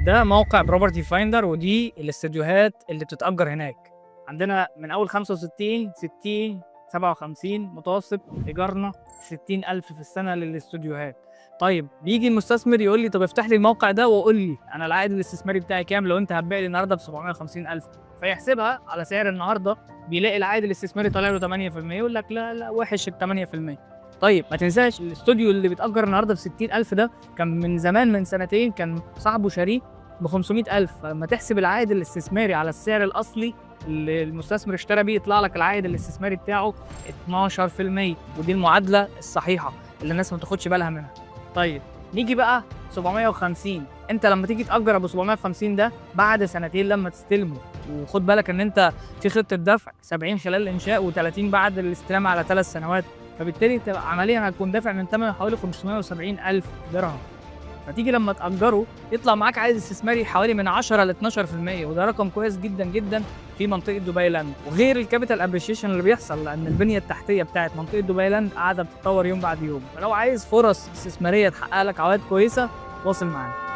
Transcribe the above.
ده موقع بروبرتي فايندر، ودي الاستديوهات اللي بتتأجر هناك. عندنا من أول 65 60 57 متوسط إيجارنا 60,000 في السنة للاستوديوهات. طيب بيجي المستثمر يقول لي طب افتح لي الموقع ده وقول لي أنا العائد الاستثماري بتاعي كام لو أنت هتبيع لي النهارده ب 750,000، فيحسبها على سعر النهارده بيلاقي العائد الاستثماري طالع له 8%، يقول لك لا لا وحش ال 8%. طيب ما تنساش الاستوديو اللي بيتأجر النهارده ب 60,000 ده كان من زمان من سنتين كان صاحبه شاريه ب 500,000، فلما تحسب العائد الاستثماري على السعر الأصلي اللي المستثمر اشترى بيه يطلع لك العائد الاستثماري بتاعه 12%، ودي المعادلة الصحيحة اللي الناس ما تاخدش بالها منها. طيب نيجي بقى 750، انت لما تيجي تأجر ابو 750 ده بعد سنتين لما تستلمه، وخد بالك ان انت في خطة دفع 70 خلال الانشاء و30 بعد الاستلام على 3 سنوات، فبالتالي انت عمليا هتكون دافع من ثمن حوالي 570,000 درهم. فتيجي لما تأجره يطلع معاك عائد استثماري حوالي من 10 ل 12%، وده رقم كويس جدا جدا في منطقة دبي لاند، وغير الكابيتال ابريشيشن اللي بيحصل لأن البنية التحتية بتاعت منطقة دبي لاند قاعدة بتتطور يوم بعد يوم. فلو عايز فرص استثمارية تحقق لك عوائد كويسة واصل معانا.